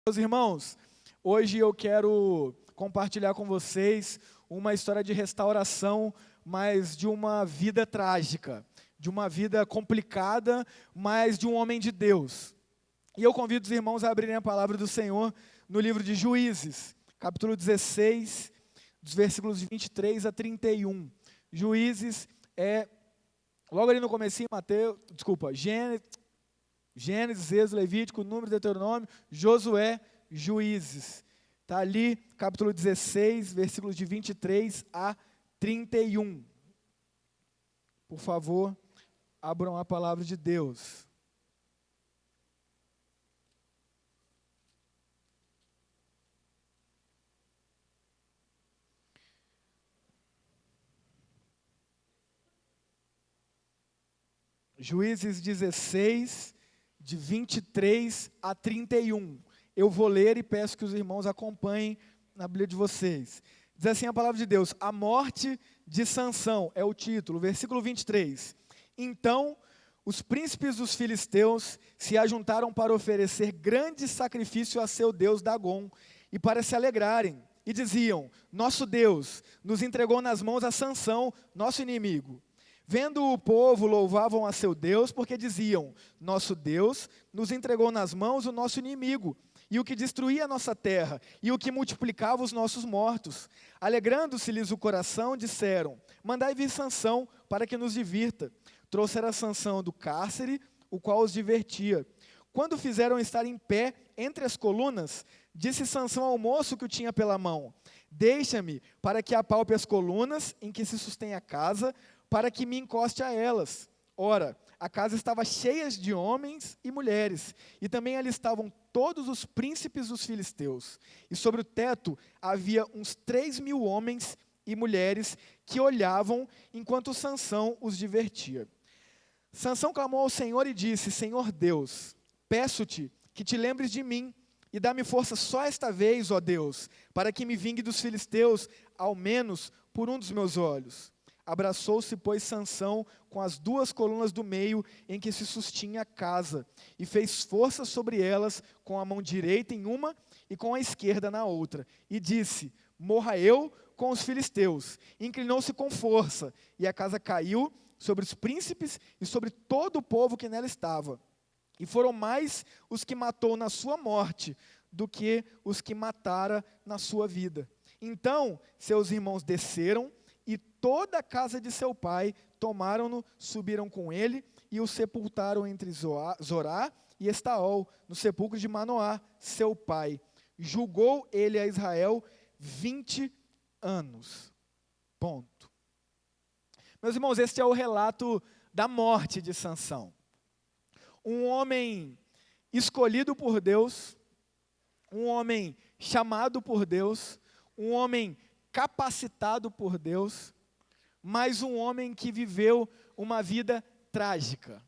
Meus irmãos, hoje eu quero compartilhar com vocês uma história de restauração, mas de uma vida trágica, de uma vida complicada, mas de um homem de Deus. E eu convido os irmãos a abrirem a palavra do Senhor no livro de Juízes, capítulo 16, dos versículos de 23 a 31. Juízes é, logo ali no comecinho, Gênesis, Êxodo, Levítico, Número, Deuteronômio, Josué, Juízes. Está ali, capítulo 16, versículos de 23 a 31. Por favor, abram a palavra de Deus. Juízes 16, de 23 a 31. Eu vou ler e peço que os irmãos acompanhem na Bíblia de vocês. Diz assim a palavra de Deus: a morte de Sansão é o título, versículo 23. Então, os príncipes dos filisteus se ajuntaram para oferecer grande sacrifício a seu deus Dagom e para se alegrarem. E diziam: nosso Deus nos entregou nas mãos a Sansão, nosso inimigo. Vendo o povo, louvavam a seu Deus, porque diziam: nosso Deus nos entregou nas mãos o nosso inimigo, e o que destruía a nossa terra, e o que multiplicava os nossos mortos. Alegrando-se-lhes o coração, disseram: mandai vir Sansão, para que nos divirta. Trouxeram Sansão do cárcere, o qual os divertia. Quando fizeram estar em pé entre as colunas, disse Sansão ao moço que o tinha pela mão: deixa-me, para que apalpe as colunas em que se sustém a casa, para que me encoste a elas. Ora, a casa estava cheia de homens e mulheres, e também ali estavam todos os príncipes dos filisteus. E sobre o teto havia uns 3.000 homens e mulheres que olhavam enquanto Sansão os divertia. Sansão clamou ao Senhor e disse: Senhor Deus, peço-te que te lembres de mim, e dá-me força só esta vez, ó Deus, para que me vingue dos filisteus, ao menos por um dos meus olhos. Abraçou-se, pois, Sansão com as duas colunas do meio em que se sustinha a casa, e fez força sobre elas com a mão direita em uma e com a esquerda na outra. E disse: morra eu com os filisteus. Inclinou-se com força, e a casa caiu sobre os príncipes e sobre todo o povo que nela estava. E foram mais os que matou na sua morte do que os que matara na sua vida. Então seus irmãos desceram, e toda a casa de seu pai tomaram-no, subiram com ele e o sepultaram entre Zorá e Estaol, no sepulcro de Manoá, seu pai. Julgou ele a Israel 20 anos. Ponto. Meus irmãos, este é o relato da morte de Sansão. Um homem escolhido por Deus, um homem chamado por Deus, um homem capacitado por Deus, mas um homem que viveu uma vida trágica.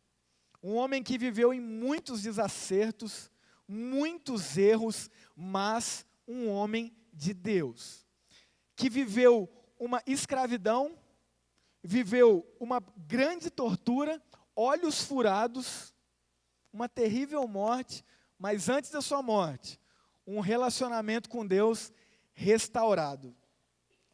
Um homem que viveu em muitos desacertos, muitos erros, mas um homem de Deus. Que viveu uma escravidão, viveu uma grande tortura, olhos furados, uma terrível morte, mas antes da sua morte, um relacionamento com Deus restaurado.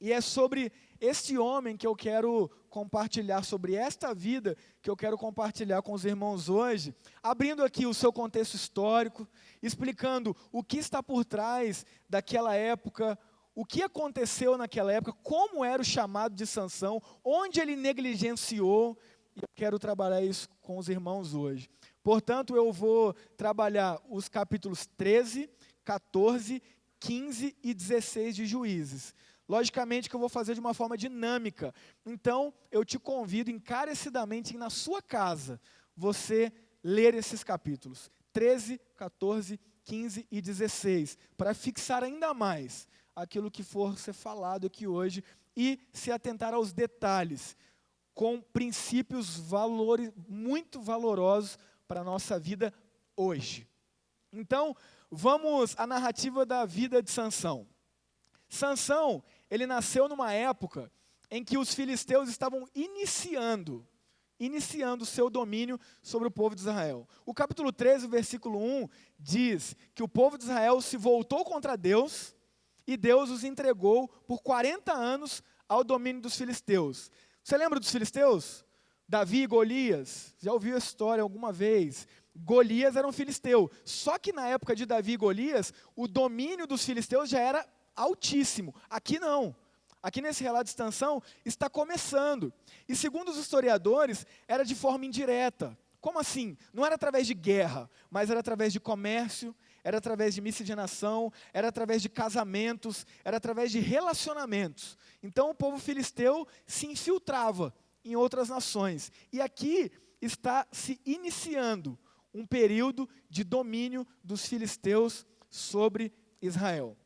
E é sobre este homem que eu quero compartilhar, sobre esta vida que eu quero compartilhar com os irmãos hoje, abrindo aqui o seu contexto histórico, explicando o que está por trás daquela época, o que aconteceu naquela época, como era o chamado de Sansão, onde ele negligenciou, e eu quero trabalhar isso com os irmãos hoje. Portanto, eu vou trabalhar os capítulos 13, 14, 15 e 16 de Juízes. Logicamente que eu vou fazer de uma forma dinâmica. Então, eu te convido encarecidamente na sua casa, você ler esses capítulos, 13, 14, 15 e 16, para fixar ainda mais aquilo que for ser falado aqui hoje e se atentar aos detalhes, com princípios muito valorosos para a nossa vida hoje. Então, vamos à narrativa da vida de Sansão. Sansão, ele nasceu numa época em que os filisteus estavam iniciando iniciando o seu domínio sobre o povo de Israel. O capítulo 13, versículo 1, diz que o povo de Israel se voltou contra Deus e Deus os entregou por 40 anos ao domínio dos filisteus. Você lembra dos filisteus? Davi e Golias, já ouviu a história alguma vez? Golias era um filisteu, só que na época de Davi e Golias, o domínio dos filisteus já era altíssimo. Aqui não. Aqui nesse relato de expansão está começando. E segundo os historiadores, era de forma indireta. Como assim? Não era através de guerra, mas era através de comércio, era através de miscigenação, era através de casamentos, era através de relacionamentos. Então o povo filisteu se infiltrava em outras nações. E aqui está se iniciando um período de domínio dos filisteus sobre Israel.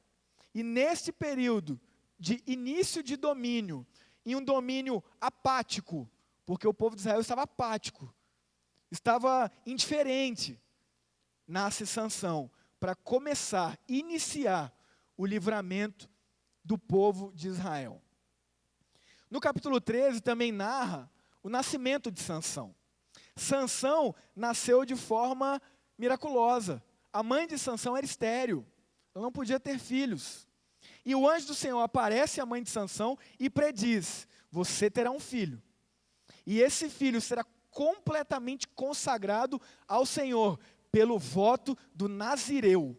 E neste período de início de domínio, em um domínio apático, porque o povo de Israel estava apático, estava indiferente, nasce Sansão para começar, iniciar o livramento do povo de Israel. No capítulo 13 também narra o nascimento de Sansão. Sansão nasceu de forma miraculosa. A mãe de Sansão era estéril, ela não podia ter filhos. E o anjo do Senhor aparece à mãe de Sansão e prediz: você terá um filho. E esse filho será completamente consagrado ao Senhor pelo voto do nazireu.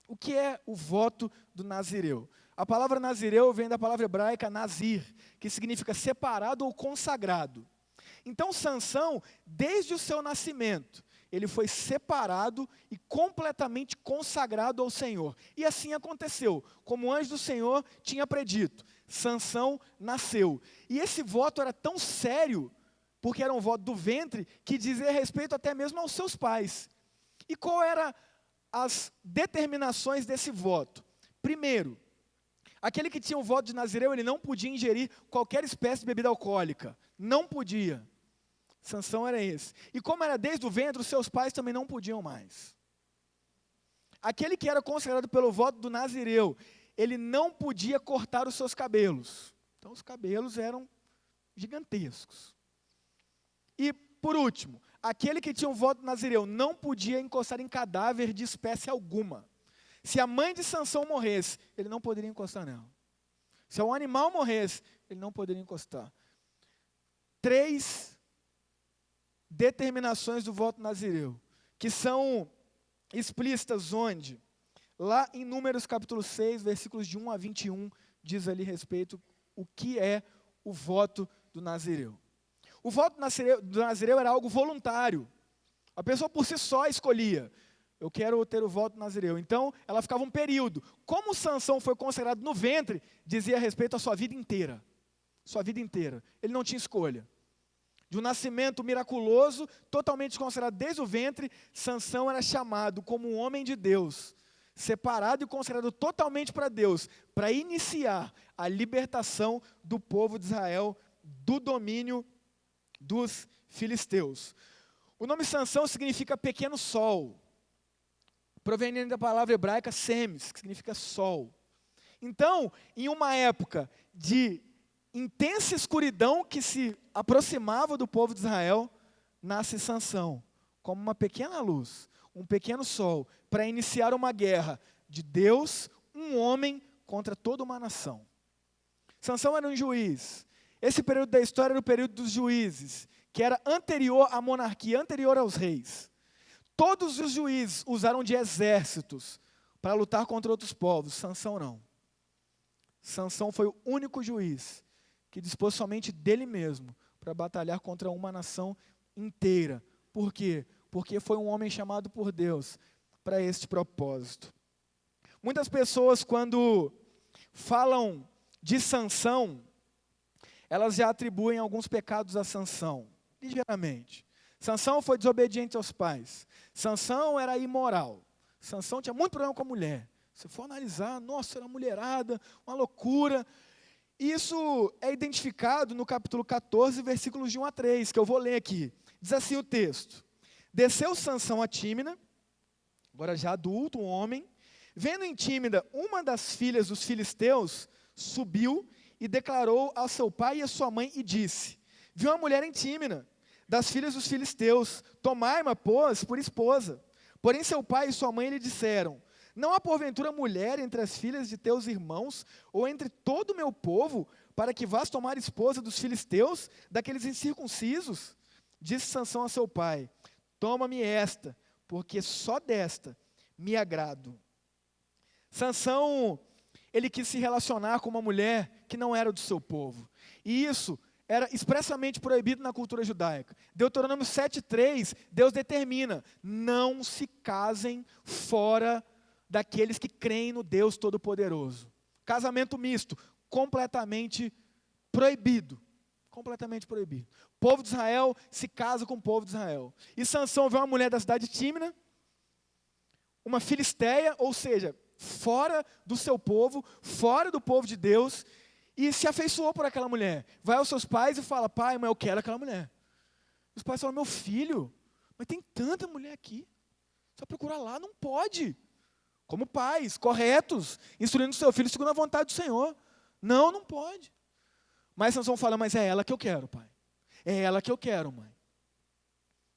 O que é o voto do nazireu? A palavra nazireu vem da palavra hebraica nazir, que significa separado ou consagrado. Então Sansão, desde o seu nascimento, ele foi separado e completamente consagrado ao Senhor. E assim aconteceu, como o anjo do Senhor tinha predito. Sansão nasceu. E esse voto era tão sério, porque era um voto do ventre, que dizia respeito até mesmo aos seus pais. E qual eram as determinações desse voto? Primeiro, aquele que tinha o voto de nazireu, ele não podia ingerir qualquer espécie de bebida alcoólica. Não podia. Sansão era esse. E como era desde o ventre, os seus pais também não podiam mais. Aquele que era consagrado pelo voto do nazireu, ele não podia cortar os seus cabelos. Então os cabelos eram gigantescos. E por último, aquele que tinha o voto do nazireu não podia encostar em cadáver de espécie alguma. Se a mãe de Sansão morresse, ele não poderia encostar nela. Se um animal morresse, ele não poderia encostar. 3 determinações do voto nazireu, que são explícitas onde? Lá em Números capítulo 6, versículos de 1 a 21, diz ali respeito o que é o voto do nazireu. O voto do nazireu era algo voluntário. A pessoa por si só escolhia: eu quero ter o voto do nazireu. Então, ela ficava um período. Como Sansão foi consagrado no ventre, dizia respeito à sua vida inteira. Sua vida inteira. Ele não tinha escolha. De um nascimento miraculoso, totalmente consagrado desde o ventre, Sansão era chamado como um homem de Deus, separado e consagrado totalmente para Deus, para iniciar a libertação do povo de Israel do domínio dos filisteus. O nome Sansão significa pequeno sol, proveniente da palavra hebraica semes, que significa sol. Então, em uma época de intensa escuridão que se aproximava do povo de Israel, nasce Sansão, como uma pequena luz, um pequeno sol, para iniciar uma guerra de Deus, um homem, contra toda uma nação. Sansão era um juiz. Esse período da história era o período dos juízes, que era anterior à monarquia, anterior aos reis. Todos os juízes usaram de exércitos para lutar contra outros povos. Sansão não. Sansão foi o único juiz que dispôs somente dele mesmo para batalhar contra uma nação inteira. Por quê? Porque foi um homem chamado por Deus para este propósito. Muitas pessoas, quando falam de Sansão, elas já atribuem alguns pecados a Sansão, ligeiramente. Sansão foi desobediente aos pais. Sansão era imoral. Sansão tinha muito problema com a mulher. Se for analisar, nossa, era mulherada, uma loucura. Isso é identificado no capítulo 14, versículos de 1 a 3, que eu vou ler aqui. Diz assim o texto: desceu Sansão a Tímina, agora já adulto, um homem, vendo em Tímina uma das filhas dos filisteus, subiu e declarou ao seu pai e à sua mãe e disse: viu uma mulher em Tímina, das filhas dos filisteus, tomai-ma, pois, por esposa. Porém seu pai e sua mãe lhe disseram, não há porventura mulher entre as filhas de teus irmãos, ou entre todo o meu povo, para que vás tomar esposa dos filisteus, daqueles incircuncisos? Disse Sansão a seu pai, toma-me esta, porque só desta me agrado. Sansão, ele quis se relacionar com uma mulher que não era do seu povo. E isso era expressamente proibido na cultura judaica. Deuteronômio 7,3, Deus determina, não se casem fora daqueles que creem no Deus Todo-Poderoso. Casamento misto, completamente proibido. Completamente proibido. O povo de Israel se casa com o povo de Israel. E Sansão vê uma mulher da cidade de Tímina, uma filisteia, ou seja, fora do seu povo, fora do povo de Deus, e se afeiçoou por aquela mulher. Vai aos seus pais e fala, pai, mãe, eu quero aquela mulher. Os pais falam, meu filho, mas tem tanta mulher aqui, só procurar lá, não pode. Como pais, corretos, instruindo o seu filho segundo a vontade do Senhor. Não, não pode. Mas Sansão fala, mas é ela que eu quero, pai. É ela que eu quero, mãe.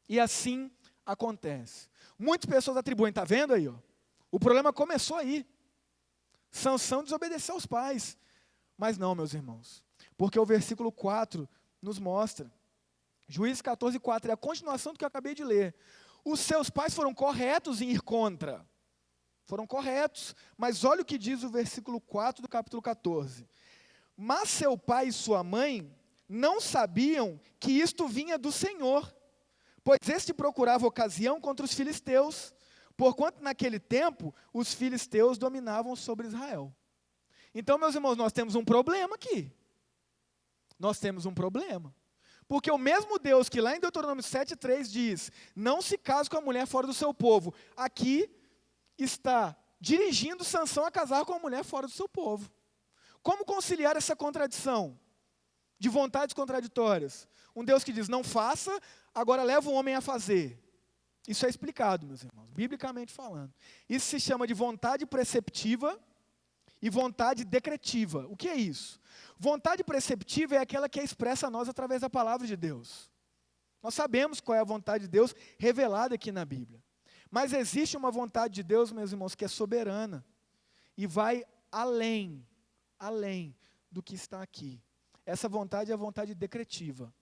E assim acontece. Muitas pessoas atribuem, está vendo aí? Ó, o problema começou aí. Sansão desobedeceu aos pais. Mas não, meus irmãos. Porque o versículo 4 nos mostra. Juízes 14:4 é a continuação do que eu acabei de ler. Os seus pais foram corretos em ir contra. Foram corretos. Mas olha o que diz o versículo 4 do capítulo 14. Mas seu pai e sua mãe não sabiam que isto vinha do Senhor, pois este procurava ocasião contra os filisteus, porquanto naquele tempo os filisteus dominavam sobre Israel. Então, meus irmãos, nós temos um problema aqui. Nós temos um problema. Porque o mesmo Deus que lá em Deuteronômio 7,3 diz, não se case com a mulher fora do seu povo, aqui está dirigindo Sansão a casar com uma mulher fora do seu povo. Como conciliar essa contradição de vontades contraditórias? Um Deus que diz, não faça, agora leva o homem a fazer. Isso é explicado, meus irmãos, biblicamente falando. Isso se chama de vontade preceptiva e vontade decretiva. O que é isso? Vontade preceptiva é aquela que é expressa a nós através da palavra de Deus. Nós sabemos qual é a vontade de Deus revelada aqui na Bíblia. Mas existe uma vontade de Deus, meus irmãos, que é soberana e vai além do que está aqui. Essa vontade é a vontade decretiva.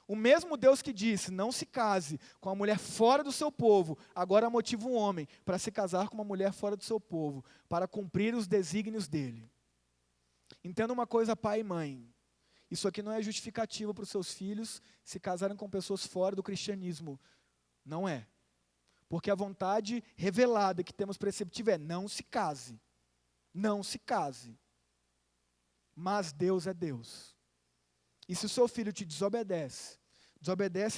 O mesmo Deus que disse, não se case com uma mulher fora do seu povo, agora motiva um homem para se casar com uma mulher fora do seu povo, para cumprir os desígnios dele. Entenda uma coisa, pai e mãe, isso aqui não é justificativa para os seus filhos se casarem com pessoas fora do cristianismo. Não é. Porque a vontade revelada que temos preceptiva é, não se case. Não se case. Mas Deus é Deus. E se o seu filho te desobedece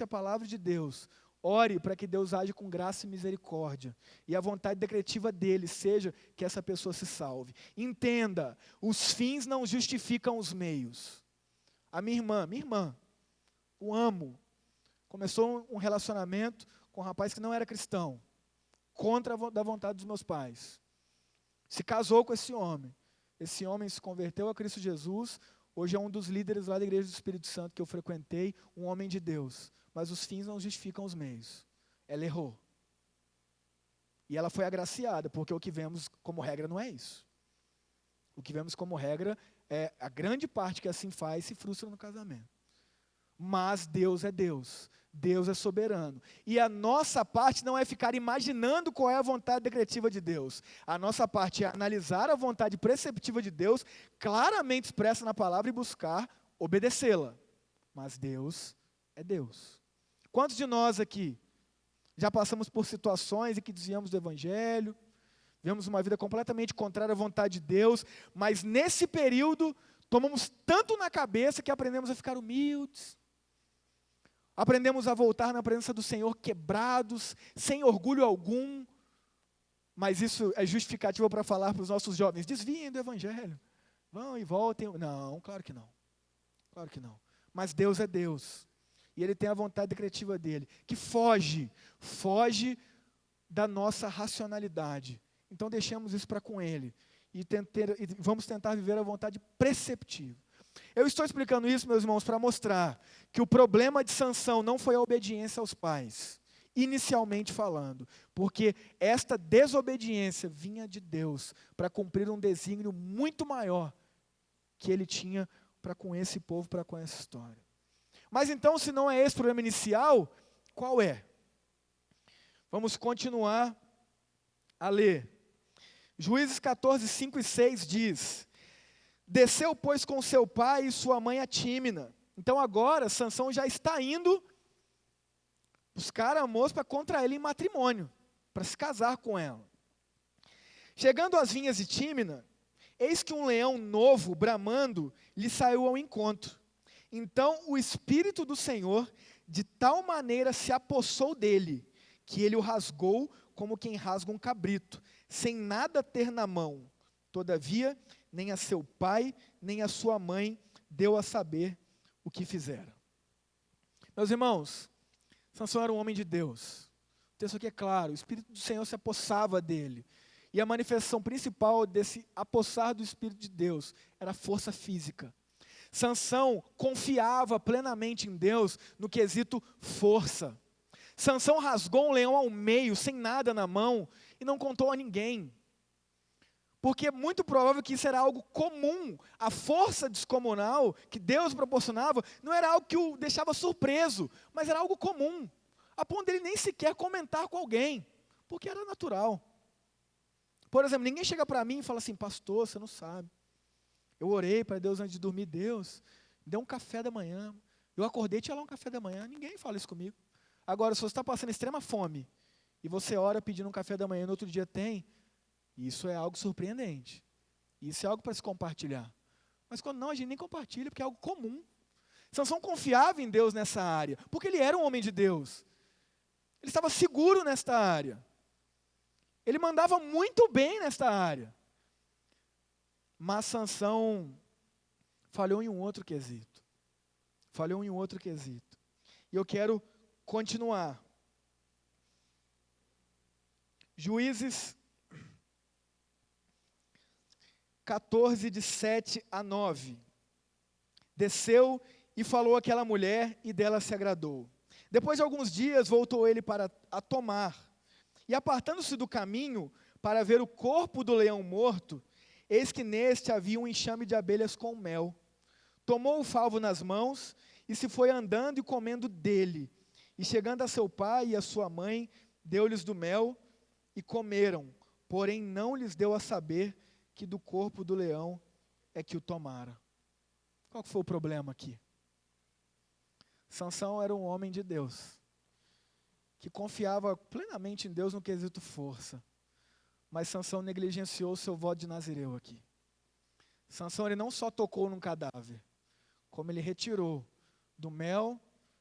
a palavra de Deus, ore para que Deus age com graça e misericórdia. E a vontade decretiva dele seja que essa pessoa se salve. Entenda, os fins não justificam os meios. A minha irmã, o amo, começou um relacionamento com um rapaz que não era cristão, contra a vontade dos meus pais. Se casou com esse homem. Esse homem se converteu a Cristo Jesus, hoje é um dos líderes lá da Igreja do Espírito Santo que eu frequentei, um homem de Deus. Mas os fins não justificam os meios. Ela errou. E ela foi agraciada, porque o que vemos como regra não é isso. O que vemos como regra é a grande parte que assim faz se frustra no casamento. Mas Deus é Deus. Deus é soberano. E a nossa parte não é ficar imaginando qual é a vontade decretiva de Deus. A nossa parte é analisar a vontade preceptiva de Deus, claramente expressa na palavra, e buscar obedecê-la. Mas Deus é Deus. Quantos de nós aqui já passamos por situações em que desviamos do Evangelho, vivemos uma vida completamente contrária à vontade de Deus, mas nesse período tomamos tanto na cabeça que aprendemos a ficar humildes, aprendemos a voltar na presença do Senhor quebrados, sem orgulho algum, mas isso é justificativo para falar para os nossos jovens, desviem do Evangelho, vão e voltem. Não, claro que não. Claro que não. Mas Deus é Deus. E Ele tem a vontade decretiva dEle, que foge da nossa racionalidade. Então deixemos isso para com Ele. E vamos tentar viver a vontade preceptiva. Eu estou explicando isso, meus irmãos, para mostrar que o problema de Sansão não foi a obediência aos pais, inicialmente falando, porque esta desobediência vinha de Deus para cumprir um desígnio muito maior que ele tinha para com esse povo, para com essa história. Mas então, se não é esse o problema inicial, qual é? Vamos continuar a ler. Juízes 14, 5 e 6 diz: desceu, pois, com seu pai e sua mãe a Tímina. Então agora, Sansão já está indo buscar a moça para contrair ele em matrimônio, para se casar com ela. Chegando às vinhas de Tímina, eis que um leão novo, bramando, lhe saiu ao encontro. Então o Espírito do Senhor, de tal maneira se apossou dele, que ele o rasgou como quem rasga um cabrito, sem nada ter na mão. Todavia, nem a seu pai, nem a sua mãe deu a saber o que fizeram. Meus irmãos, Sansão era um homem de Deus. O texto aqui é claro, o Espírito do Senhor se apossava dele. E a manifestação principal desse apossar do Espírito de Deus era a força física. Sansão confiava plenamente em Deus no quesito força. Sansão rasgou um leão ao meio, sem nada na mão, e não contou a ninguém. Porque é muito provável que isso era algo comum. A força descomunal que Deus proporcionava não era algo que o deixava surpreso, mas era algo comum. A ponto dele nem sequer comentar com alguém, porque era natural. Por exemplo, ninguém chega para mim e fala assim: pastor, você não sabe. Eu orei para Deus antes de dormir, Deus me deu um café da manhã. Eu acordei e tinha lá um café da manhã. Ninguém fala isso comigo. Agora, se você está passando extrema fome, e você ora pedindo um café da manhã e no outro dia tem, isso é algo surpreendente. Isso é algo para se compartilhar. Mas quando não, a gente nem compartilha, porque é algo comum. Sansão confiava em Deus nessa área, porque ele era um homem de Deus. Ele estava seguro nesta área. Ele mandava muito bem nesta área. Mas Sansão falhou em um outro quesito. Falhou em um outro quesito. E eu quero continuar. Juízes 14, de 7 a 9. Desceu e falou àquela mulher, e dela se agradou. Depois de alguns dias, voltou ele para a tomar. E apartando-se do caminho, para ver o corpo do leão morto, eis que neste havia um enxame de abelhas com mel. Tomou o favo nas mãos, e se foi andando e comendo dele. E chegando a seu pai e a sua mãe, deu-lhes do mel, e comeram. Porém não lhes deu a saber que do corpo do leão é que o tomara. Qual que foi o problema aqui? Sansão era um homem de Deus, que confiava plenamente em Deus no quesito força. Mas Sansão negligenciou o seu voto de Nazireu aqui. Sansão, ele não só tocou num cadáver, como ele retirou do mel.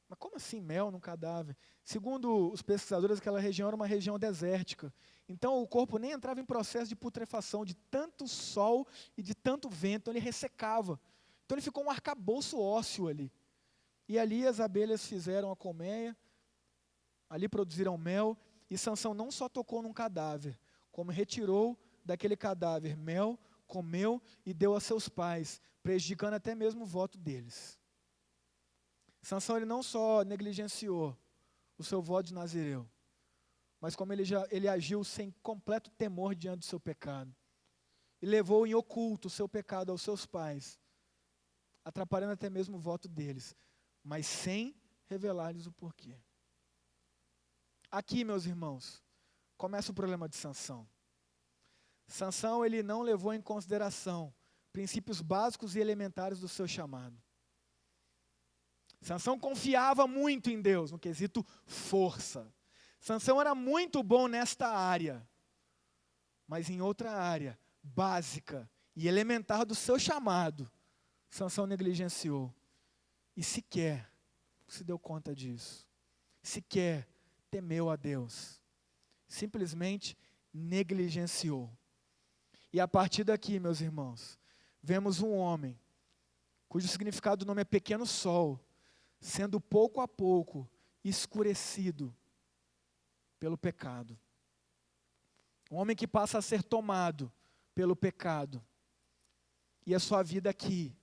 Mas como assim mel num cadáver? Segundo os pesquisadores, aquela região era uma região desértica. Então o corpo nem entrava em processo de putrefação, de tanto sol e de tanto vento, então ele ressecava. Então ele ficou um arcabouço ósseo ali. E ali as abelhas fizeram a colmeia, ali produziram mel, e Sansão não só tocou num cadáver, como retirou daquele cadáver mel, comeu e deu a seus pais, prejudicando até mesmo o voto deles. Sansão, ele não só negligenciou o seu voto de Nazireu, mas como ele agiu sem completo temor diante do seu pecado. E levou em oculto o seu pecado aos seus pais, atrapalhando até mesmo o voto deles, mas sem revelar-lhes o porquê. Aqui, meus irmãos, começa o problema de Sansão. Sansão, ele não levou em consideração princípios básicos e elementares do seu chamado. Sansão confiava muito em Deus, no quesito força. Sansão era muito bom nesta área, mas em outra área, básica e elementar do seu chamado, Sansão negligenciou. E sequer se deu conta disso. Sequer temeu a Deus. Simplesmente negligenciou. E a partir daqui, meus irmãos, vemos um homem, cujo significado do nome é pequeno sol, sendo pouco a pouco escurecido pelo pecado. Um homem que passa a ser tomado pelo pecado. E a sua vida aqui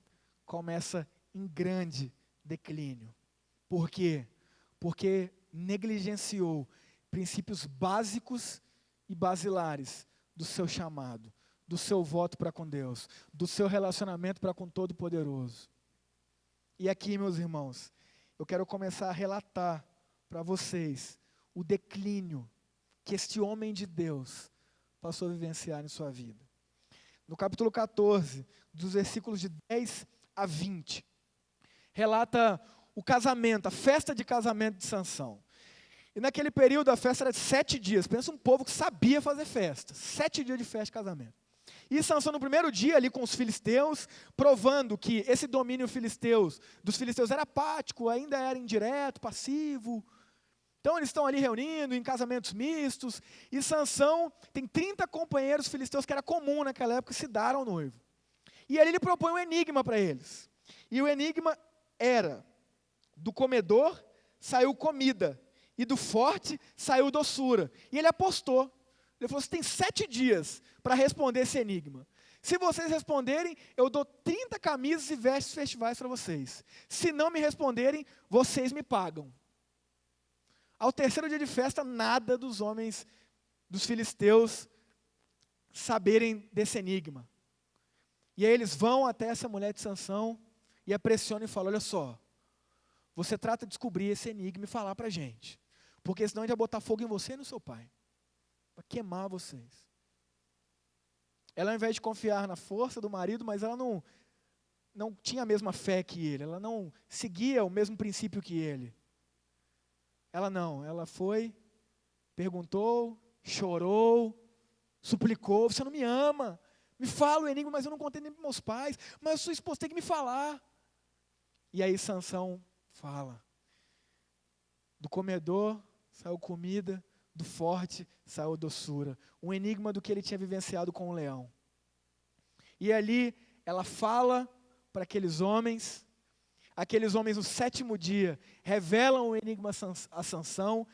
começa em grande declínio. Por quê? Porque negligenciou princípios básicos e basilares do seu chamado, do seu voto para com Deus, do seu relacionamento para com Todo-Poderoso. E aqui, meus irmãos, eu quero começar a relatar para vocês o declínio que este homem de Deus passou a vivenciar em sua vida. No capítulo 14, dos versículos de 10 a 20, relata o casamento, a festa de casamento de Sansão. E naquele período a festa era de 7 dias. Pensa um povo que sabia fazer festa. 7 dias de festa de casamento. E Sansão no primeiro dia ali com os filisteus, provando que esse domínio dos filisteus era apático, ainda era indireto, passivo. Então eles estão ali reunindo em casamentos mistos, e Sansão tem 30 companheiros filisteus, que era comum naquela época, se dar ao noivo. E ali ele propõe um enigma para eles. E o enigma era: do comedor saiu comida, e do forte saiu doçura. E ele apostou. Ele falou: você tem 7 dias para responder esse enigma. Se vocês responderem, eu dou 30 camisas e vestes festivais para vocês. Se não me responderem, vocês me pagam. Ao terceiro dia de festa, nada dos homens dos filisteus saberem desse enigma. E aí eles vão até essa mulher de Sansão e a pressionam e falam: olha só, você trata de descobrir esse enigma e falar para a gente, porque senão a gente vai botar fogo em você e no seu pai, para queimar vocês. Ela, ao invés de confiar na força do marido, mas ela não tinha a mesma fé que ele, ela não seguia o mesmo princípio que ele. Ela foi, perguntou, chorou, suplicou: você não me ama, me fala o enigma, mas eu não contei nem para meus pais, mas a sua esposa tem que me falar. E aí Sansão fala: do comedor saiu comida, do forte saiu doçura. Um enigma do que ele tinha vivenciado com o leão. E ali ela fala para aqueles homens no 7º dia revelam o enigma a Sansão,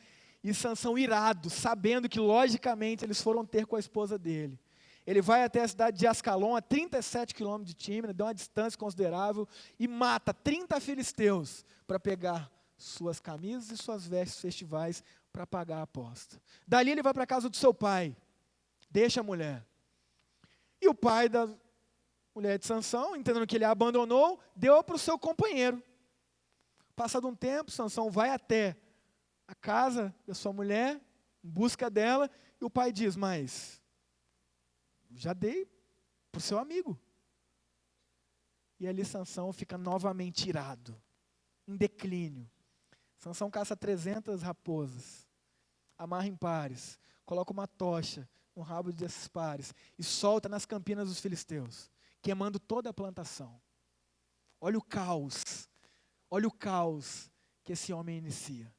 e Sansão, irado, sabendo que logicamente eles foram ter com a esposa dele, ele vai até a cidade de Ascalon, a 37 quilômetros de Tímina, dá uma distância considerável, e mata 30 filisteus para pegar suas camisas e suas vestes festivais para pagar a aposta. Dali ele vai para a casa do seu pai, deixa a mulher. E o pai da mulher de Sansão, entendendo que ele a abandonou, deu para o seu companheiro. Passado um tempo, Sansão vai até a casa da sua mulher, em busca dela, e o pai diz: mas já dei para o seu amigo. E ali Sansão fica novamente irado, em declínio. Sansão caça 300 raposas, amarra em pares, coloca uma tocha no rabo desses pares e solta nas campinas dos filisteus, queimando toda a plantação. Olha o caos que esse homem inicia.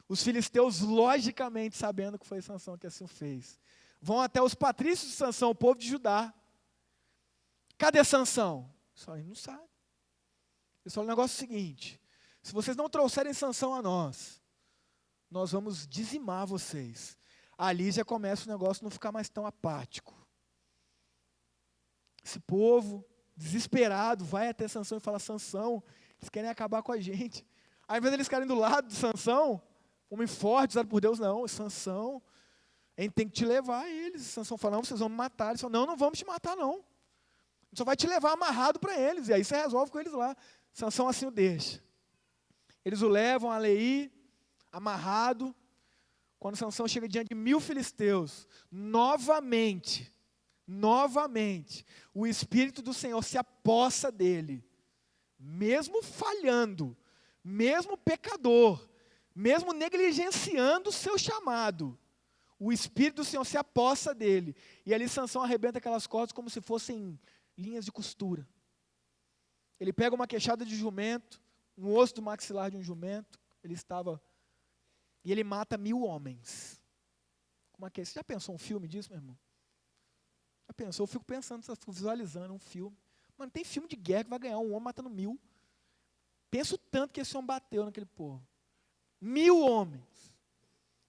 Os filisteus, logicamente, sabendo que foi Sansão que assim o fez, vão até os patrícios de Sansão, o povo de Judá. Cadê Sansão? Só ele não sabe. Eles falam: o negócio é o seguinte: se vocês não trouxerem Sansão a nós vamos dizimar vocês. Ali já começa o negócio a não ficar mais tão apático. Esse povo, desesperado, vai até Sansão e fala: Sansão, eles querem acabar com a gente. Ao invés de eles ficarem do lado de Sansão, homem forte, usado por Deus, não, Sansão, a gente tem que te levar a eles. Sansão fala: não, vocês vão me matar. Eles falam: não vamos te matar não. A gente só vai te levar amarrado para eles, e aí você resolve com eles lá. Sansão assim o deixa. Eles o levam a Leí, amarrado. Quando Sansão chega diante de 1000 filisteus, novamente, o Espírito do Senhor se apossa dele, mesmo falhando, mesmo pecador, mesmo negligenciando o seu chamado. O Espírito do Senhor se apossa dele, e ali Sansão arrebenta aquelas cordas como se fossem linhas de costura. Ele pega uma queixada de jumento, um osso do maxilar de um jumento, e ele mata 1000 homens. Como é que é? Você já pensou um filme disso, meu irmão? Já pensou? Eu fico pensando, fico visualizando um filme. Mano, tem filme de guerra que vai ganhar um homem matando 1000. Penso tanto que esse homem bateu naquele povo. 1000 homens.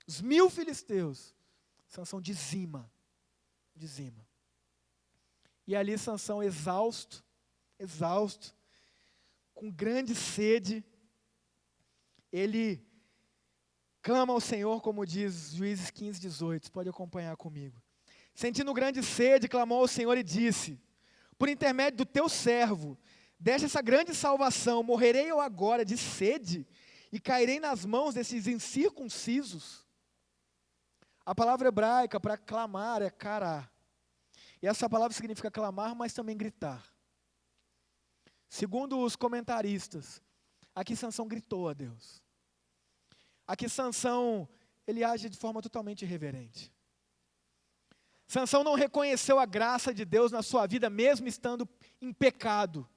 Os 1000 filisteus. Sansão dizima. E ali Sansão, exausto, exausto, com grande sede, ele clama ao Senhor, como diz Juízes 15, 18. Você pode acompanhar comigo. Sentindo grande sede, clamou ao Senhor e disse: por intermédio do teu servo, deste essa grande salvação, morrerei eu agora de sede e cairei nas mãos desses incircuncisos? A palavra hebraica para clamar é cará. E essa palavra significa clamar, mas também gritar. Segundo os comentaristas, aqui Sansão gritou a Deus. Aqui Sansão, ele age de forma totalmente irreverente. Sansão não reconheceu a graça de Deus na sua vida, mesmo estando em pecado.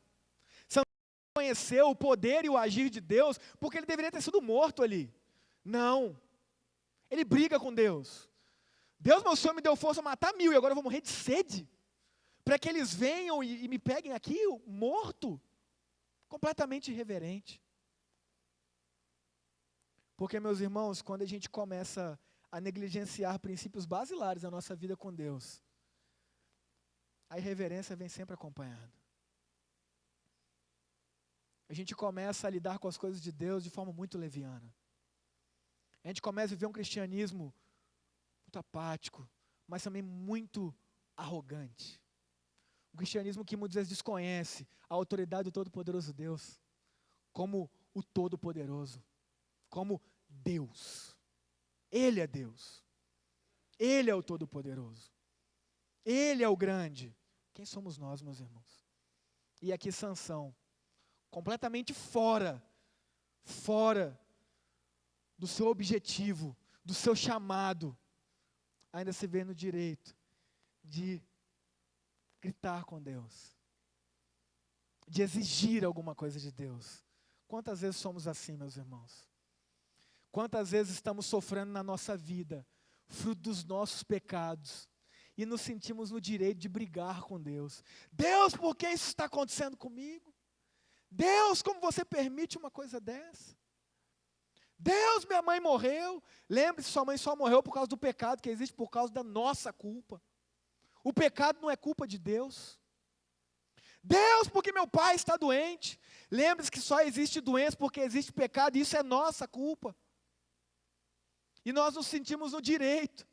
Sansão não reconheceu o poder e o agir de Deus, porque ele deveria ter sido morto ali. Não. Ele briga com Deus. Deus, meu Senhor, me deu força a matar 1000 e agora eu vou morrer de sede. Para que eles venham e me peguem aqui, morto. Completamente irreverente. Porque, meus irmãos, quando a gente começa a negligenciar princípios basilares da nossa vida com Deus, a irreverência vem sempre acompanhada. A gente começa a lidar com as coisas de Deus de forma muito leviana. A gente começa a viver um cristianismo muito apático, mas também muito arrogante. Um cristianismo que muitas vezes desconhece a autoridade do Todo-Poderoso Deus, como o Todo-Poderoso, como Deus. Ele é Deus. Ele é o Todo-Poderoso. Ele é o grande. Quem somos nós, meus irmãos? E aqui Sansão, completamente fora do seu objetivo, do seu chamado, ainda se vê no direito de gritar com Deus, de exigir alguma coisa de Deus. Quantas vezes somos assim, meus irmãos? Quantas vezes estamos sofrendo na nossa vida, fruto dos nossos pecados, e nos sentimos no direito de brigar com Deus. Deus, por que isso está acontecendo comigo? Deus, como você permite uma coisa dessa? Deus, minha mãe morreu. Lembre-se, sua mãe só morreu por causa do pecado que existe por causa da nossa culpa. O pecado não é culpa de Deus. Deus, porque meu pai está doente. Lembre-se que só existe doença porque existe pecado, e isso é nossa culpa. E nós nos sentimos no direito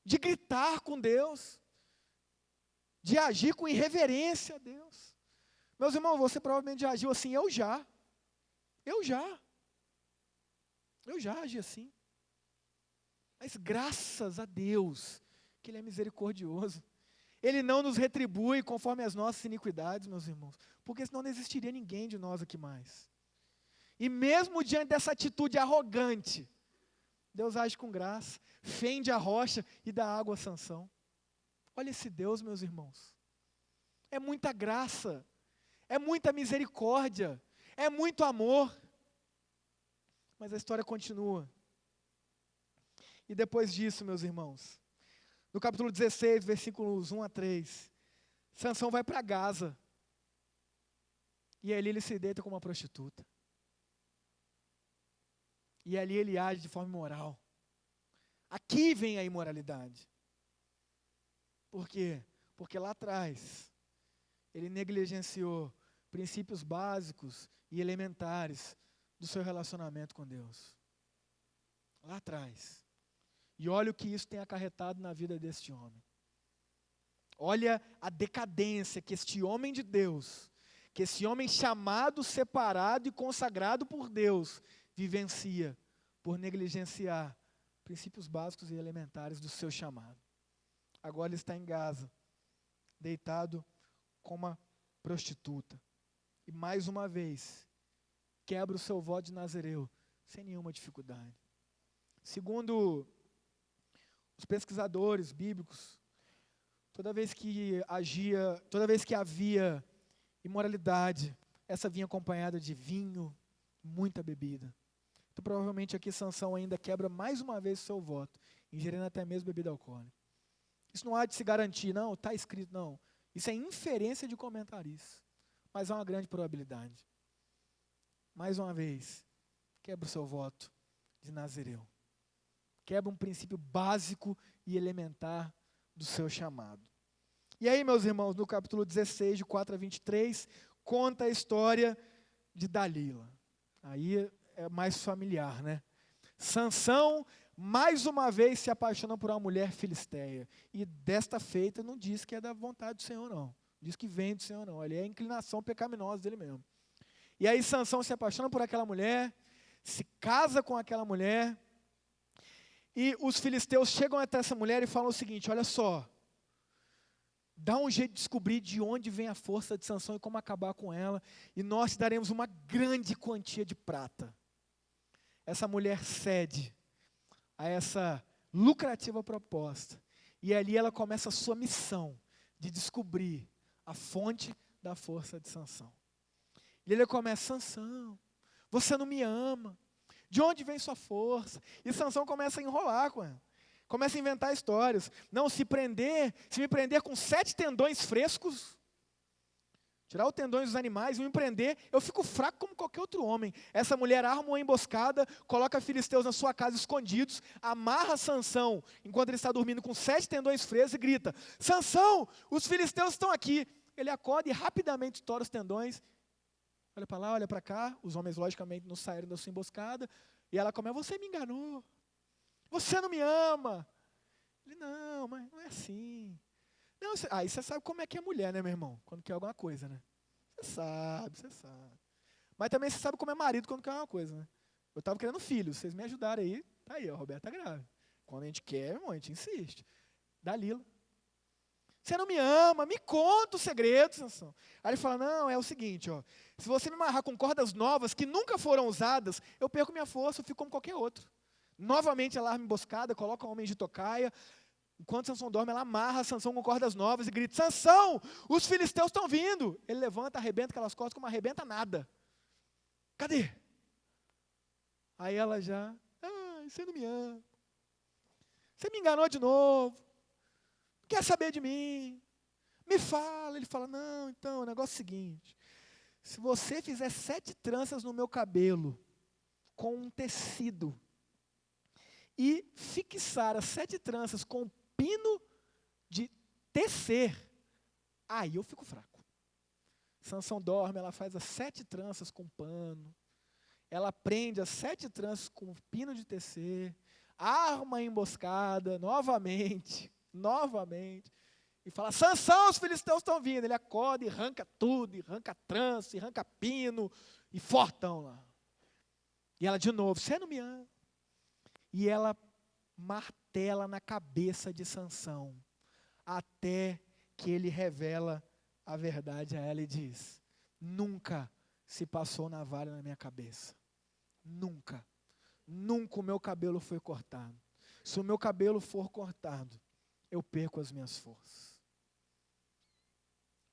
de gritar com Deus, de agir com irreverência a Deus. Meus irmãos, você provavelmente já agiu assim, eu já agi assim. Mas graças a Deus, que Ele é misericordioso. Ele não nos retribui conforme as nossas iniquidades, meus irmãos, porque senão não existiria ninguém de nós aqui mais. E mesmo diante dessa atitude arrogante, Deus age com graça, fende a rocha e dá água a Sansão. Olha esse Deus, meus irmãos. É muita graça, é muita misericórdia, é muito amor. Mas a história continua. E depois disso, meus irmãos, no capítulo 16, versículos 1 a 3, Sansão vai para Gaza. E ali ele se deita com uma prostituta. E ali ele age de forma imoral. Aqui vem a imoralidade. Por quê? Porque lá atrás, ele negligenciou princípios básicos e elementares do seu relacionamento com Deus. Lá atrás. E olha o que isso tem acarretado na vida deste homem. Olha a decadência que este homem de Deus, que esse homem chamado, separado e consagrado por Deus, vivencia por negligenciar princípios básicos e elementares do seu chamado. Agora ele está em Gaza, deitado com uma prostituta. E mais uma vez, quebra o seu voto de Nazireu, sem nenhuma dificuldade. Segundo os pesquisadores bíblicos, toda vez que havia imoralidade, essa vinha acompanhada de vinho, muita bebida. Então provavelmente aqui Sansão ainda quebra mais uma vez o seu voto, ingerindo até mesmo bebida alcoólica. Isso não há de se garantir, não, está escrito, não. Isso é inferência de comentaristas, mas há uma grande probabilidade. Mais uma vez, quebra o seu voto de Nazireu. Quebra um princípio básico e elementar do seu chamado. E aí, meus irmãos, no capítulo 16, de 4 a 23, conta a história de Dalila. Aí é mais familiar, né? Sansão, mais uma vez, se apaixona por uma mulher filisteia. E desta feita não diz que é da vontade do Senhor, não. Diz que vem do Senhor, não. Ali é a inclinação pecaminosa dele mesmo. E aí Sansão se apaixona por aquela mulher, se casa com aquela mulher, e os filisteus chegam até essa mulher e falam o seguinte: olha só, dá um jeito de descobrir de onde vem a força de Sansão e como acabar com ela, e nós te daremos uma grande quantia de prata. Essa mulher cede a essa lucrativa proposta, e ali ela começa a sua missão de descobrir a fonte da força de Sansão. E ele começa: Sansão, você não me ama, de onde vem sua força? E Sansão começa a enrolar com ela, começa a inventar histórias. Não, se me prender com 7 tendões frescos, tirar os tendões dos animais e me prender, eu fico fraco como qualquer outro homem. Essa mulher arma uma emboscada, coloca filisteus na sua casa escondidos, amarra Sansão, enquanto ele está dormindo, com 7 tendões frescos e grita: Sansão, os filisteus estão aqui. Ele acorda e rapidamente estoura os tendões. Olha para lá, olha para cá. Os homens, logicamente, não saíram da sua emboscada. E ela começa: você me enganou. Você não me ama. Ele: não, mas não é assim. Não, aí você sabe como é que é mulher, né, meu irmão? Quando quer alguma coisa, né? Você sabe. Mas também você sabe como é marido quando quer alguma coisa, né? Eu estava querendo filho, vocês me ajudaram aí. Tá aí, a Roberta tá grávida. Quando a gente quer, meu irmão, a gente insiste. Dalila: você não me ama, me conta o segredo, Sansão. Aí ele fala: não, é o seguinte, ó, se você me amarrar com cordas novas, que nunca foram usadas, eu perco minha força, eu fico como qualquer outro. Novamente ela arma emboscada, coloca o homem de tocaia. Enquanto Sansão dorme, ela amarra Sansão com cordas novas e grita: Sansão, os filisteus estão vindo. Ele levanta, arrebenta aquelas cordas como arrebenta nada. Cadê? Aí ela já: você não me ama. Você me enganou de novo. Quer saber de mim? Me fala. Ele fala: não, então, o negócio é o seguinte. Se você fizer 7 tranças no meu cabelo com um tecido e fixar as 7 tranças com um pino de tecer, aí eu fico fraco. Sansão dorme, ela faz as 7 tranças com pano, ela prende as 7 tranças com um pino de tecer, arma a emboscada novamente, e fala: Sansão, os filisteus estão vindo. Ele acorda e arranca tudo, e arranca trança, e arranca pino, e fortão lá. E ela de novo: você não me ama. E ela martela na cabeça de Sansão, até que ele revela a verdade a ela e diz: nunca se passou navalha na minha cabeça. Nunca o meu cabelo foi cortado. Se o meu cabelo for cortado, eu perco as minhas forças.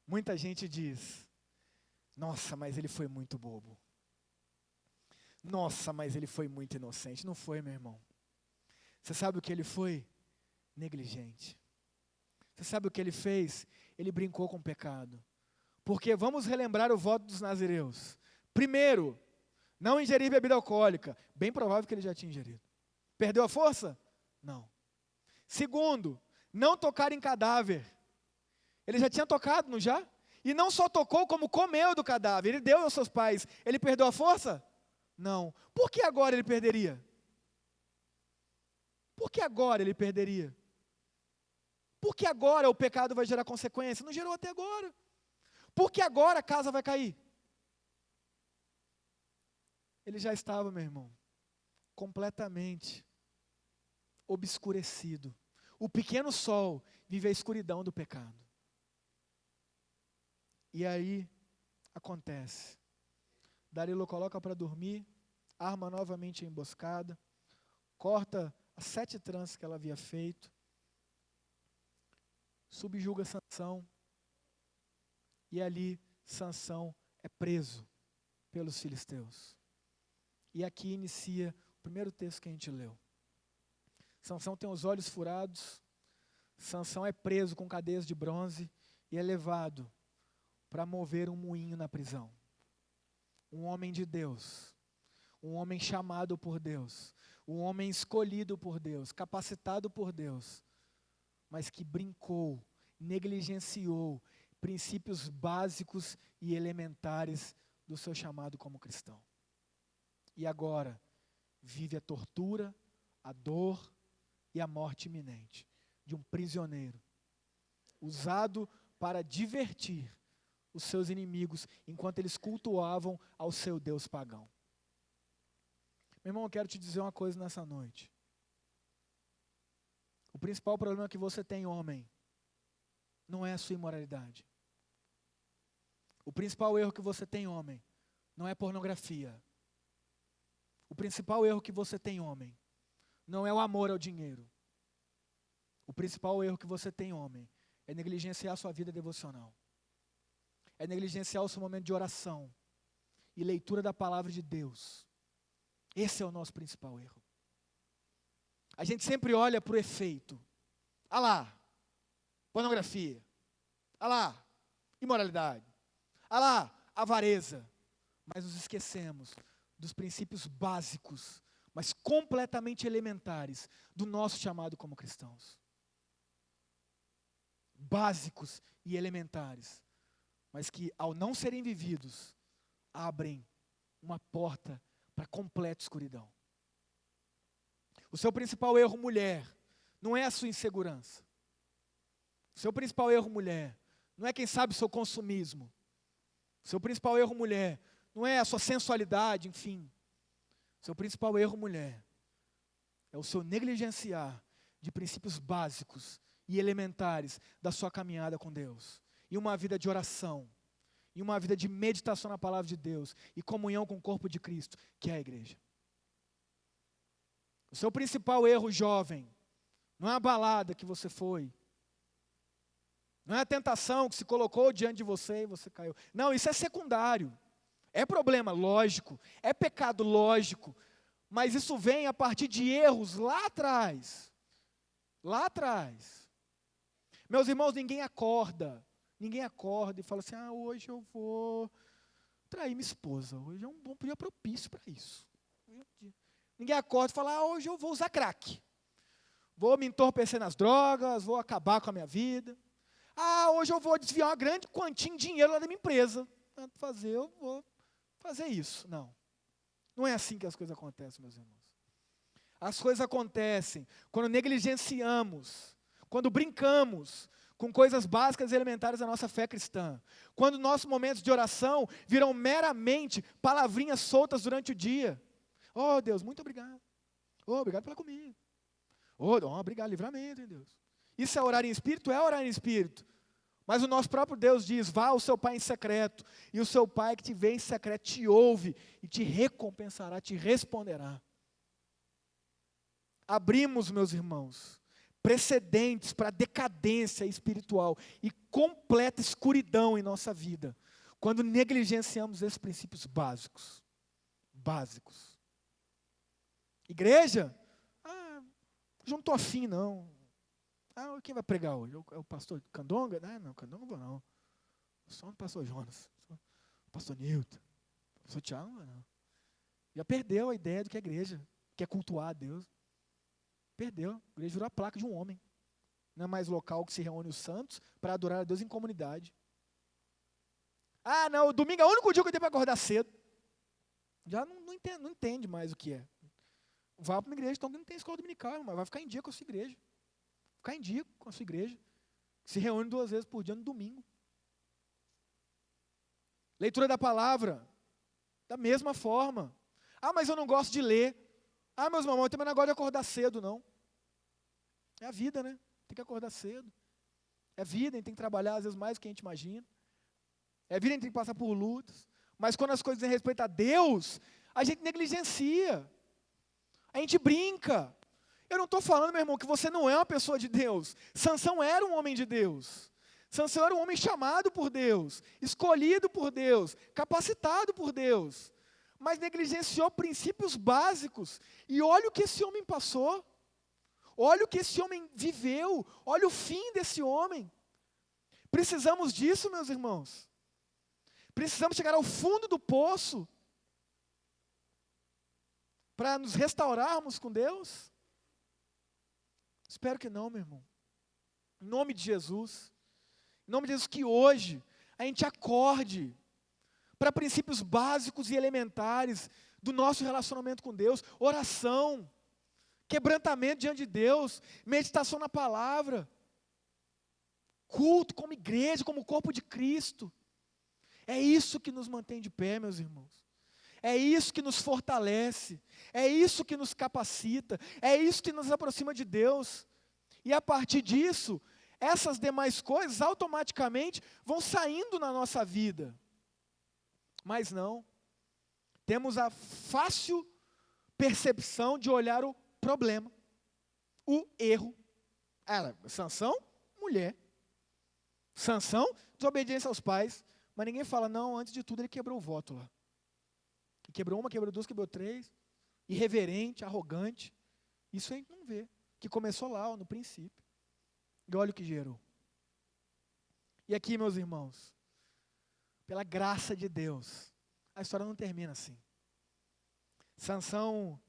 Muita gente diz: nossa, mas ele foi muito bobo. Nossa, mas ele foi muito inocente. Não foi, meu irmão. Você sabe o que ele foi? Negligente. Você sabe o que ele fez? Ele brincou com o pecado. Porque vamos relembrar o voto dos nazireus. Primeiro, não ingerir bebida alcoólica. Bem provável que ele já tinha ingerido. Perdeu a força? Não. Segundo, não tocar em cadáver. Ele já tinha tocado, não já? E não só tocou, como comeu do cadáver. Ele deu aos seus pais. Ele perdeu a força? Não. Por que agora ele perderia? Por que agora ele perderia? Por que agora o pecado vai gerar consequência? Não gerou até agora. Por que agora a casa vai cair? Ele já estava, meu irmão, completamente obscurecido. O pequeno sol vive a escuridão do pecado. E aí acontece. Dalila coloca para dormir, arma novamente a emboscada, corta as 7 tranças que ela havia feito, subjuga Sansão, e ali Sansão é preso pelos filisteus. E aqui inicia o primeiro texto que a gente leu. Sansão tem os olhos furados, Sansão é preso com cadeias de bronze e é levado para mover um moinho na prisão. Um homem de Deus, um homem chamado por Deus, um homem escolhido por Deus, capacitado por Deus, mas que brincou negligenciou princípios básicos e elementares do seu chamado como cristão. E agora vive a tortura, a dor e a morte iminente de um prisioneiro, usado para divertir os seus inimigos enquanto eles cultuavam ao seu Deus pagão. Meu irmão, eu quero te dizer uma coisa nessa noite. O principal problema que você tem, homem, não é a sua imoralidade. O principal erro que você tem, homem, não é pornografia. O principal erro que você tem, homem, não é o amor ao dinheiro. O principal erro que você tem, homem, é negligenciar a sua vida devocional. É negligenciar o seu momento de oração e leitura da palavra de Deus. Esse é o nosso principal erro. A gente sempre olha para o efeito. Ah lá, pornografia. Ah lá, imoralidade. Ah lá, avareza. Mas nos esquecemos dos princípios básicos, mas completamente elementares do nosso chamado como cristãos. Básicos e elementares, mas que ao não serem vividos, abrem uma porta para completa escuridão. O seu principal erro, mulher, não é a sua insegurança. O seu principal erro, mulher, não é, quem sabe, o seu consumismo. O seu principal erro, mulher, não é a sua sensualidade, enfim. O seu principal erro, mulher, é o seu negligenciar de princípios básicos e elementares da sua caminhada com Deus. E uma vida de oração, e uma vida de meditação na palavra de Deus, e comunhão com o corpo de Cristo, que é a igreja. O seu principal erro, jovem, não é a balada que você foi, não é a tentação que se colocou diante de você e você caiu. Não, isso é secundário. É problema, lógico, é pecado, lógico, mas isso vem a partir de erros lá atrás. Lá atrás. Meus irmãos, ninguém acorda e fala assim, hoje eu vou trair minha esposa, hoje é um bom dia propício para isso. Ninguém acorda e fala, hoje eu vou usar crack, vou me entorpecer nas drogas, vou acabar com a minha vida. Hoje eu vou desviar uma grande quantia em dinheiro lá da minha empresa. Eu vou fazer isso. Não é assim que as coisas acontecem, meus irmãos. As coisas acontecem quando negligenciamos, quando brincamos com coisas básicas e elementares da nossa fé cristã. Quando nossos momentos de oração viram meramente palavrinhas soltas durante o dia. Oh, Deus, muito obrigado. Oh, obrigado pela comida. Oh, obrigado, livramento, hein, Deus. Isso é orar em espírito? É orar em espírito. Mas o nosso próprio Deus diz, vá ao seu Pai em secreto, e o seu Pai que te vê em secreto te ouve, e te recompensará, te responderá. Abrimos, meus irmãos, precedentes para decadência espiritual e completa escuridão em nossa vida, quando negligenciamos esses princípios básicos. Básicos. Igreja? Eu não estou afim, não. Quem vai pregar hoje? É o pastor Candonga? Não, Candonga não vou não. Só o pastor Jonas, o pastor Nilton, o pastor Tiago não. Já perdeu a ideia do que é igreja, que é cultuar a Deus. Perdeu. A igreja virou a placa de um homem. Não é mais local que se reúne os santos para adorar a Deus em comunidade. Não, o domingo é o único dia que eu tenho para acordar cedo. Já não entende mais o que é. Vá para uma igreja, então não tem escola dominical, mas vai ficar em dia com a sua igreja. Ficar em dia com a sua igreja. Se reúne 2 vezes por dia no domingo. Leitura da palavra. Da mesma forma. Mas eu não gosto de ler. Meus irmãos, eu também não gosto de acordar cedo, não. É a vida, né? Tem que acordar cedo. É a vida, a gente tem que trabalhar às vezes mais do que a gente imagina. É a vida, a gente tem que passar por lutas. Mas quando as coisas dizem respeito a Deus, a gente negligencia. A gente brinca. Eu não estou falando, meu irmão, que você não é uma pessoa de Deus. Sansão era um homem de Deus. Sansão era um homem chamado por Deus, escolhido por Deus, capacitado por Deus. Mas negligenciou princípios básicos. E olha o que esse homem passou. Olha o que esse homem viveu. Olha o fim desse homem. Precisamos disso, meus irmãos. Precisamos chegar ao fundo do poço para nos restaurarmos com Deus. Espero que não, meu irmão. Em nome de Jesus. Em nome de Jesus, que hoje a gente acorde para princípios básicos e elementares do nosso relacionamento com Deus, oração, quebrantamento diante de Deus, meditação na palavra, culto como igreja, como corpo de Cristo. É isso que nos mantém de pé, meus irmãos. É isso que nos fortalece, é isso que nos capacita, é isso que nos aproxima de Deus. E a partir disso, essas demais coisas automaticamente vão saindo na nossa vida. Mas não, temos a fácil percepção de olhar o problema, o erro. Sansão, mulher. Sansão, desobediência aos pais. Mas ninguém fala, não, antes de tudo ele quebrou o voto lá. Quebrou uma, quebrou duas, quebrou três. Irreverente, arrogante. Isso a gente não vê. Que começou lá, ó, no princípio. E olha o que gerou. E aqui, meus irmãos, pela graça de Deus, a história não termina assim. Sansão,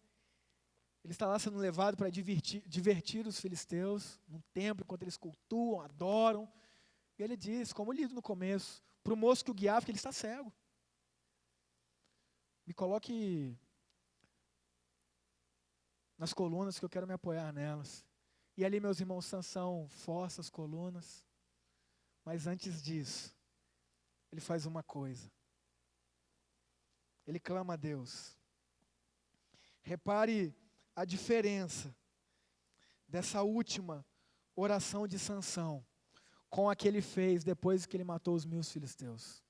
ele está lá sendo levado para divertir os filisteus, num templo, enquanto eles cultuam, adoram. E ele diz, como lido no começo, para o moço que o guiava, que ele está cego. Me coloque nas colunas que eu quero me apoiar nelas. E ali, meus irmãos, Sansão força as colunas. Mas antes disso, ele faz uma coisa. Ele clama a Deus. Repare a diferença dessa última oração de Sansão com a que ele fez depois que ele matou os 1000 filisteus.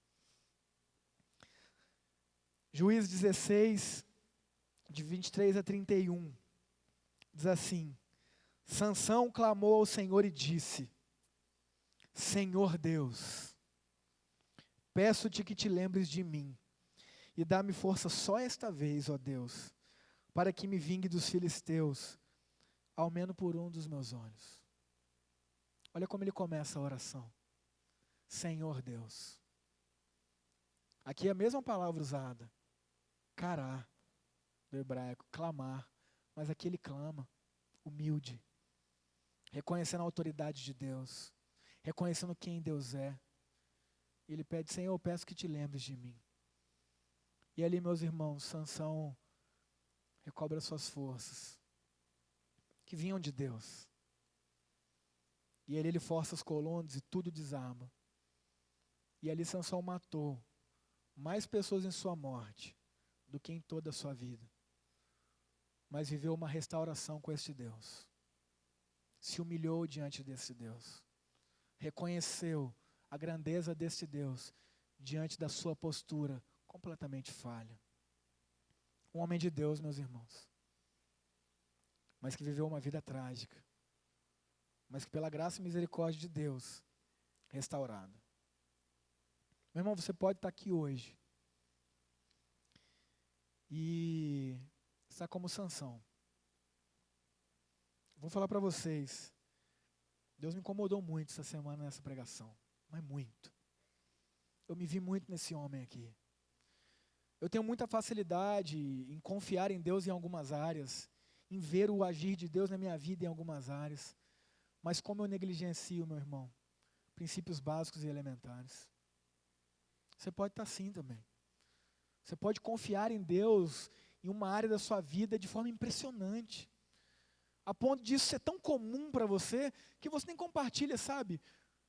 Juízes 16, de 23 a 31, diz assim: Sansão clamou ao Senhor e disse: Senhor Deus, peço-te que te lembres de mim e dá-me força só esta vez, ó Deus, para que me vingue dos filisteus, ao menos por um dos meus olhos. Olha como ele começa a oração. Senhor Deus. Aqui é a mesma palavra usada. Cará, do hebraico, clamar. Mas aqui ele clama, humilde, reconhecendo a autoridade de Deus, reconhecendo quem Deus é. E ele pede, Senhor, eu peço que te lembres de mim. E ali, meus irmãos, Sansão recobra suas forças, que vinham de Deus. E ali ele força as colunas e tudo desarma. E ali Sansão matou mais pessoas em sua morte do que em toda a sua vida. Mas viveu uma restauração com este Deus. Se humilhou diante desse Deus. Reconheceu a grandeza deste Deus diante da sua postura completamente falha. Um homem de Deus, meus irmãos. Mas que viveu uma vida trágica. Mas que pela graça e misericórdia de Deus, restaurado. Meu irmão, você pode estar aqui hoje e está como Sansão. Vou falar para vocês, Deus me incomodou muito essa semana nessa pregação, mas muito. Eu me vi muito nesse homem aqui. Eu tenho muita facilidade em confiar em Deus em algumas áreas, em ver o agir de Deus na minha vida em algumas áreas. Mas como eu negligencio, meu irmão, princípios básicos e elementares. Você pode estar assim também. Você pode confiar em Deus em uma área da sua vida de forma impressionante. A ponto disso ser tão comum para você, que você nem compartilha, sabe?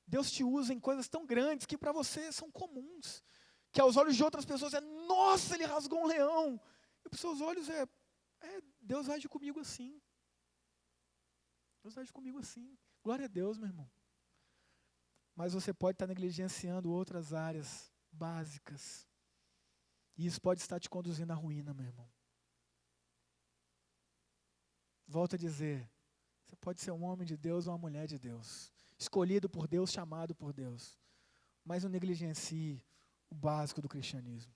Deus te usa em coisas tão grandes que para você são comuns. Que aos olhos de outras pessoas nossa, ele rasgou um leão. E para os seus olhos Deus age comigo assim. Deus age comigo assim. Glória a Deus, meu irmão. Mas você pode estar negligenciando outras áreas básicas. E isso pode estar te conduzindo à ruína, meu irmão. Volto a dizer, você pode ser um homem de Deus ou uma mulher de Deus. Escolhido por Deus, chamado por Deus. Mas não negligencie o básico do cristianismo.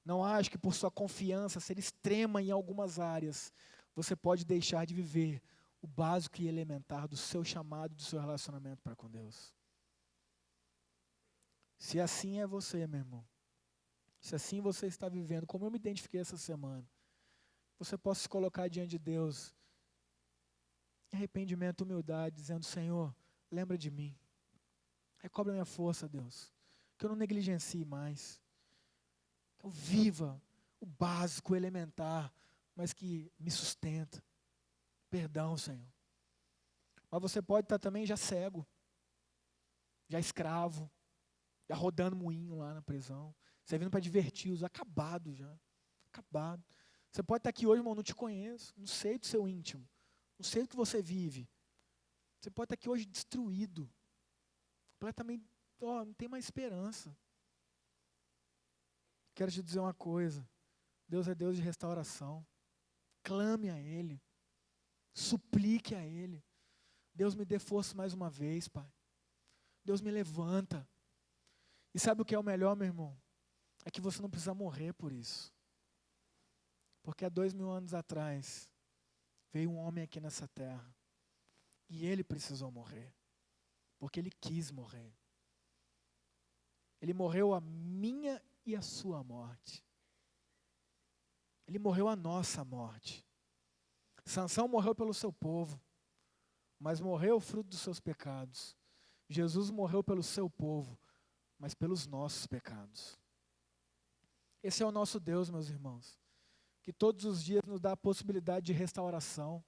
Não acho que por sua confiança ser extrema em algumas áreas, você pode deixar de viver o básico e elementar do seu chamado, do seu relacionamento para com Deus. Se assim é você, meu irmão, se assim você está vivendo, como eu me identifiquei essa semana, você possa se colocar diante de Deus, em arrependimento, humildade, dizendo, Senhor, lembra de mim. Recobre a minha força, Deus. Que eu não negligencie mais. Que eu viva o básico, o elementar, mas que me sustenta. Perdão, Senhor. Mas você pode estar também já cego, já escravo, já rodando moinho lá na prisão, servindo para divertir-os, acabado já. Acabado. Você pode estar aqui hoje, irmão, não te conheço, não sei do seu íntimo, não sei do que você vive. Você pode estar aqui hoje destruído, completamente, não tem mais esperança. Quero te dizer uma coisa, Deus é Deus de restauração. Clame a Ele, suplique a Ele. Deus me dê força mais uma vez, Pai. Deus me levanta. E sabe o que é o melhor, meu irmão? É que você não precisa morrer por isso. Porque há 2000 anos atrás, veio um homem aqui nessa terra. E ele precisou morrer. Porque ele quis morrer. Ele morreu a minha e a sua morte. Ele morreu a nossa morte. Sansão morreu pelo seu povo, mas morreu fruto dos seus pecados. Jesus morreu pelo seu povo, mas pelos nossos pecados. Esse é o nosso Deus, meus irmãos, que todos os dias nos dá a possibilidade de restauração,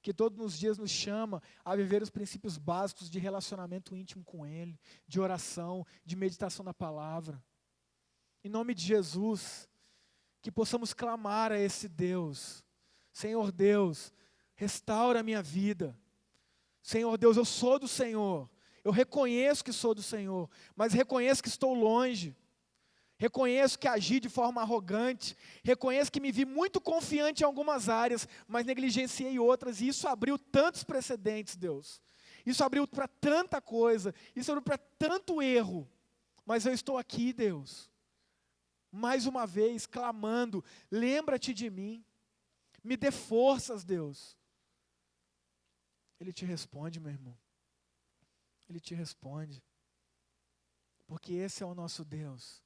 que todos os dias nos chama a viver os princípios básicos de relacionamento íntimo com Ele, de oração, de meditação na palavra. Em nome de Jesus, que possamos clamar a esse Deus. Senhor Deus, restaura a minha vida. Senhor Deus, eu sou do Senhor. Eu reconheço que sou do Senhor, mas reconheço que estou longe. Reconheço que agi de forma arrogante. Reconheço que me vi muito confiante em algumas áreas, mas negligenciei outras. E isso abriu tantos precedentes, Deus. Isso abriu para tanta coisa. Isso abriu para tanto erro. Mas eu estou aqui, Deus. Mais uma vez, clamando, lembra-te de mim. Me dê forças, Deus. Ele te responde, meu irmão. Ele te responde. Porque esse é o nosso Deus.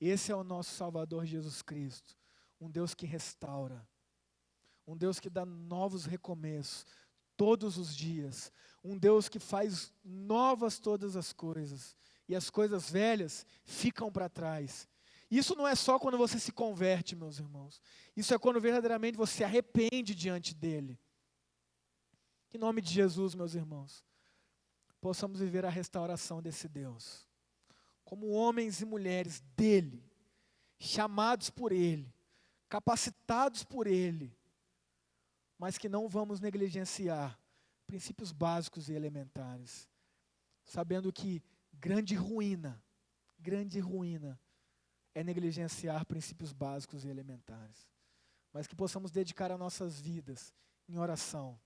Esse é o nosso Salvador Jesus Cristo. Um Deus que restaura. Um Deus que dá novos recomeços todos os dias. Um Deus que faz novas todas as coisas. E as coisas velhas ficam para trás. Isso não é só quando você se converte, meus irmãos. Isso é quando verdadeiramente você se arrepende diante dEle. Em nome de Jesus, meus irmãos, possamos viver a restauração desse Deus. Como homens e mulheres dEle, chamados por Ele, capacitados por Ele, mas que não vamos negligenciar princípios básicos e elementares, sabendo que grande ruína é negligenciar princípios básicos e elementares, mas que possamos dedicar as nossas vidas em oração,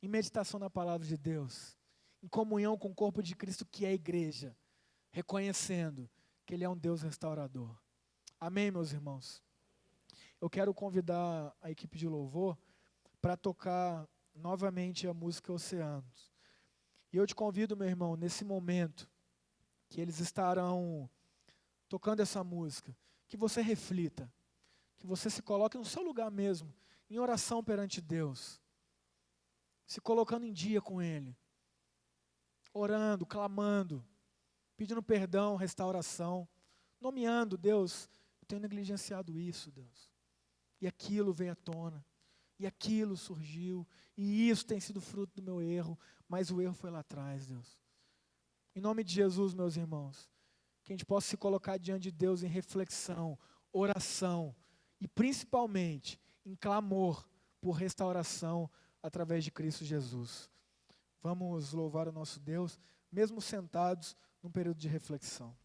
em meditação na palavra de Deus, em comunhão com o corpo de Cristo que é a igreja, reconhecendo que Ele é um Deus restaurador. Amém, meus irmãos? Eu quero convidar a equipe de louvor para tocar novamente a música Oceanos. E eu te convido, meu irmão, nesse momento que eles estarão tocando essa música, que você reflita, que você se coloque no seu lugar mesmo, em oração perante Deus, se colocando em dia com Ele, orando, clamando, pedindo perdão, restauração, nomeando, Deus, eu tenho negligenciado isso, Deus, e aquilo veio à tona, e aquilo surgiu, e isso tem sido fruto do meu erro, mas o erro foi lá atrás, Deus. Em nome de Jesus, meus irmãos, que a gente possa se colocar diante de Deus em reflexão, oração, e principalmente em clamor por restauração através de Cristo Jesus. Vamos louvar o nosso Deus, mesmo sentados num período de reflexão.